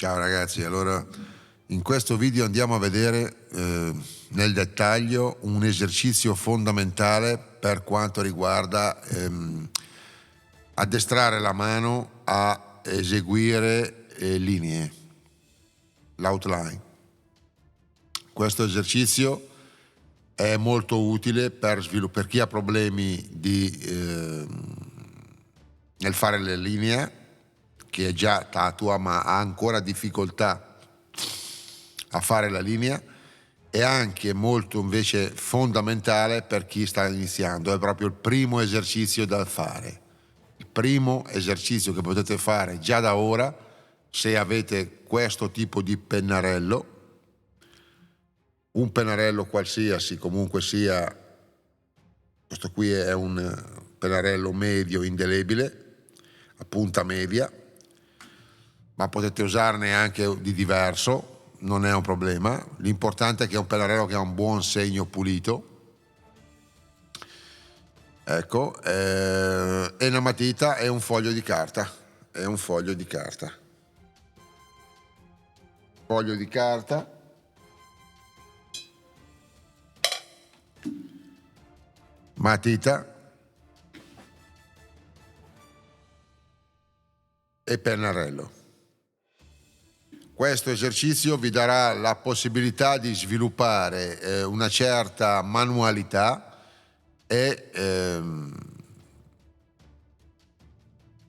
Ciao ragazzi, allora in questo video andiamo a vedere nel dettaglio un esercizio fondamentale per quanto riguarda addestrare la mano a eseguire linee, l'outline. Questo esercizio è molto utile per chi ha problemi nel fare le linee, che è già tatua ma ha ancora difficoltà a fare la linea, e anche molto invece fondamentale per chi sta iniziando. È proprio il primo esercizio da fare, il primo esercizio che potete fare già da ora se avete questo tipo di pennarello, un pennarello qualsiasi, comunque sia. Questo qui è un pennarello medio indelebile a punta media, ma potete usarne anche di diverso, non è un problema. L'importante è che è un pennarello che ha un buon segno pulito. Ecco, e una matita e un foglio di carta. È un foglio di carta. Foglio di carta. Matita e pennarello. Questo esercizio vi darà la possibilità di sviluppare una certa manualità e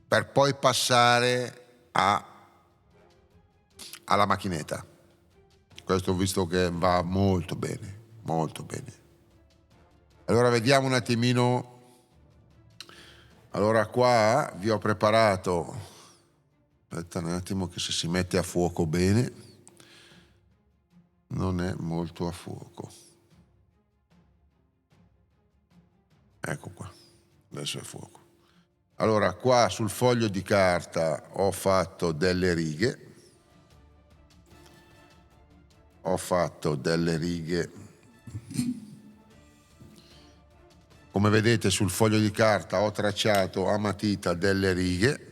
per poi passare alla macchinetta. Questo ho visto che va molto bene, molto bene. Allora vediamo un attimino. Allora qua vi ho preparato, aspetta un attimo che se si mette a fuoco bene, non è molto a fuoco. Ecco qua, adesso è a fuoco. Allora qua sul foglio di carta ho fatto delle righe, come vedete sul foglio di carta ho tracciato a matita delle righe,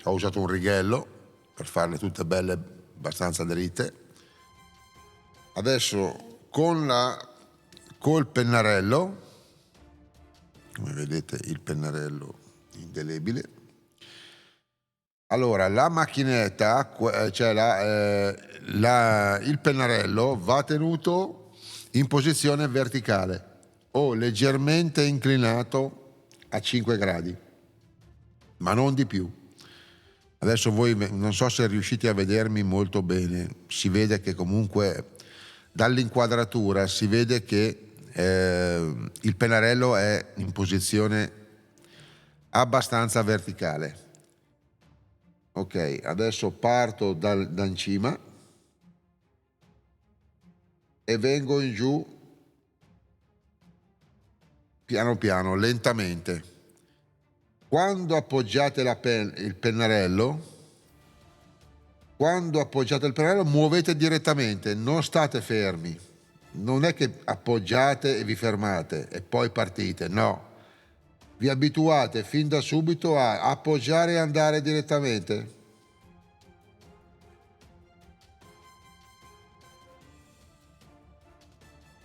ho usato un righello per farle tutte belle, abbastanza dritte. Adesso col pennarello, come vedete il pennarello indelebile, allora la macchinetta, cioè il pennarello va tenuto in posizione verticale o leggermente inclinato a 5 gradi, ma non di più. Adesso voi non so se riuscite a vedermi molto bene, si vede che comunque dall'inquadratura si vede che il pennarello è in posizione abbastanza verticale. Ok, adesso parto da in cima e vengo in giù piano piano, lentamente. Quando appoggiate il pennarello, muovete direttamente, non state fermi. Non è che appoggiate e vi fermate e poi partite, no. Vi abituate fin da subito a appoggiare e andare direttamente.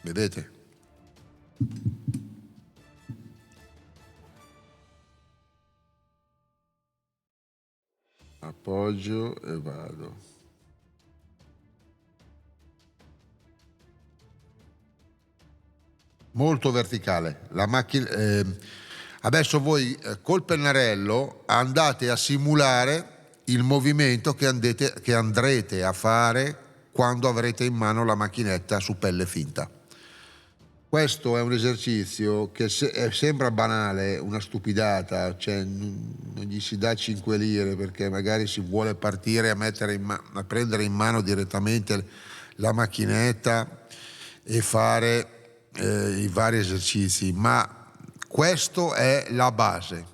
Vedete? Appoggio e vado. Molto verticale. La macchina. Adesso voi col pennarello andate a simulare il movimento che andrete a fare quando avrete in mano la macchinetta su pelle finta. Questo è un esercizio che sembra banale, una stupidata, cioè non gli si dà 5 lire perché magari si vuole partire a prendere in mano direttamente la macchinetta e fare i vari esercizi, ma questo è la base.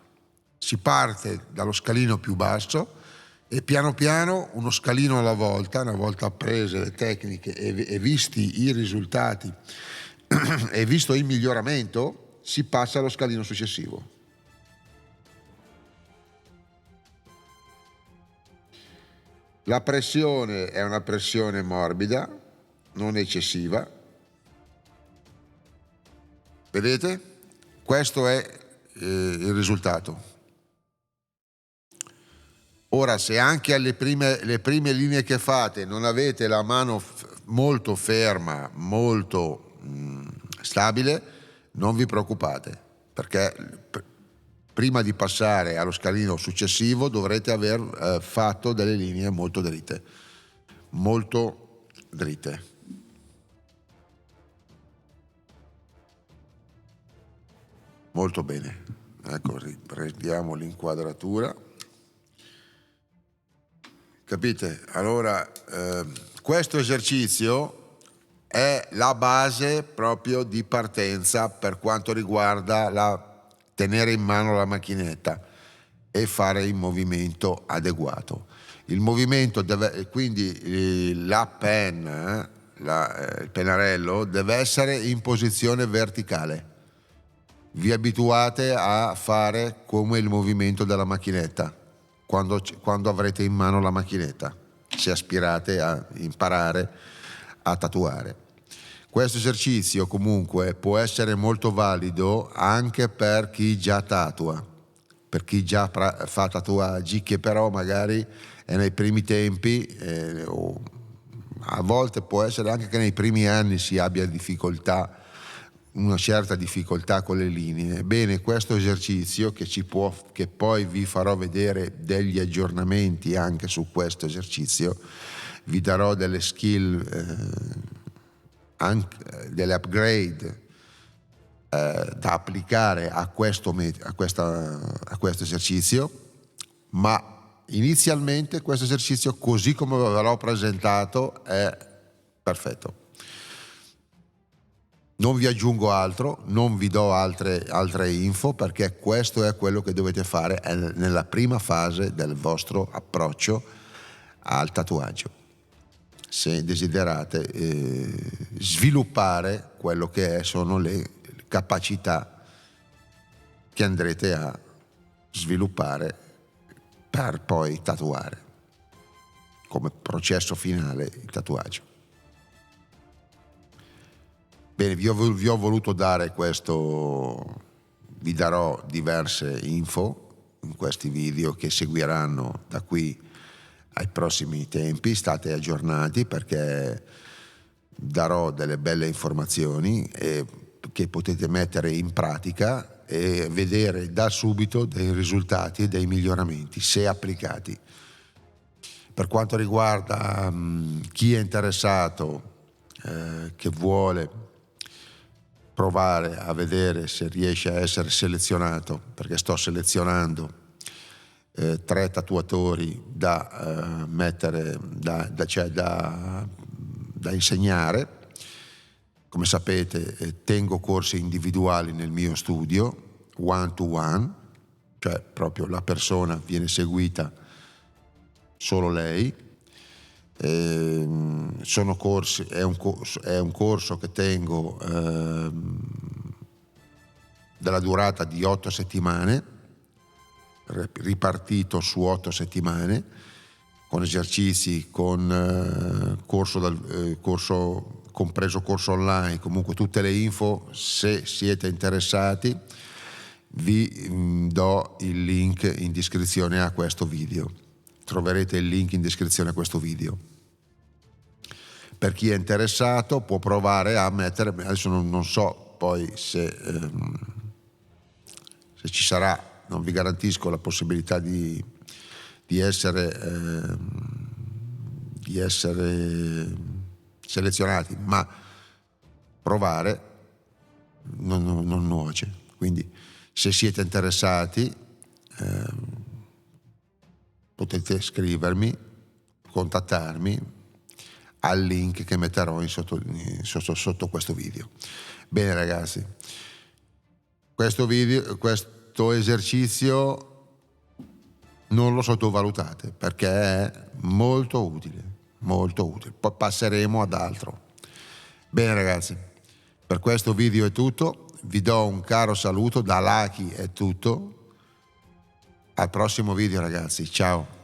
Si parte dallo scalino più basso e piano piano, uno scalino alla volta, una volta apprese le tecniche e visti i risultati e visto il miglioramento, si passa allo scalino successivo. La pressione è una pressione morbida, non eccessiva. Vedete? Questo è il risultato. Ora, se anche le prime linee che fate non avete la mano molto ferma, molto stabile, non vi preoccupate, perché prima di passare allo scalino successivo dovrete aver fatto delle linee molto dritte, molto dritte. Molto bene. Ecco, riprendiamo l'inquadratura. Capite? Allora, questo esercizio è la base proprio di partenza per quanto riguarda tenere in mano la macchinetta e fare il movimento adeguato. Il movimento deve, quindi la penna, il pennarello deve essere in posizione verticale. Vi abituate a fare come il movimento della macchinetta quando avrete in mano la macchinetta, se aspirate a imparare a tatuare. Questo esercizio comunque può essere molto valido anche per chi già tatua, per chi già fa tatuaggi, che però magari è nei primi tempi, o a volte può essere anche che nei primi anni si abbia difficoltà, una certa difficoltà con le linee. Bene, questo esercizio che poi vi farò vedere degli aggiornamenti anche su questo esercizio, vi darò delle skill, anche delle upgrade da applicare a questo esercizio, ma inizialmente questo esercizio, così come ve l'ho presentato, è perfetto. Non vi aggiungo altro, non vi do altre info, perché questo è quello che dovete fare nella prima fase del vostro approccio al tatuaggio, se desiderate sviluppare quello che sono le capacità che andrete a sviluppare per poi tatuare, come processo finale il tatuaggio. Bene, vi ho voluto dare questo, vi darò diverse info in questi video che seguiranno da qui ai prossimi tempi. State aggiornati, perché darò delle belle informazioni che potete mettere in pratica e vedere da subito dei risultati e dei miglioramenti se applicati. Per quanto riguarda chi è interessato, che vuole provare a vedere se riesce a essere selezionato, perché sto selezionando 3 tatuatori da mettere, da insegnare. Come sapete, tengo corsi individuali nel mio studio, one to one, cioè proprio la persona viene seguita solo lei. Sono corsi, è un corso che tengo della durata di 8 settimane, ripartito su 8 settimane, con esercizi, con corso compreso corso online. Comunque tutte le info, se siete interessati, vi do il link in descrizione a questo video. Troverete il link in descrizione a questo video. Per chi è interessato può provare a mettere, adesso non so poi se ci sarà, non vi garantisco la possibilità di essere selezionati, ma provare non nuoce. Quindi se siete interessati potete scrivermi, contattarmi al link che metterò sotto questo video. Bene ragazzi, questo esercizio non lo sottovalutate, perché è molto utile, molto utile. Poi passeremo ad altro. Bene ragazzi, per questo video è tutto. Vi do un caro saluto da Lucky, è tutto. Al prossimo video ragazzi, ciao.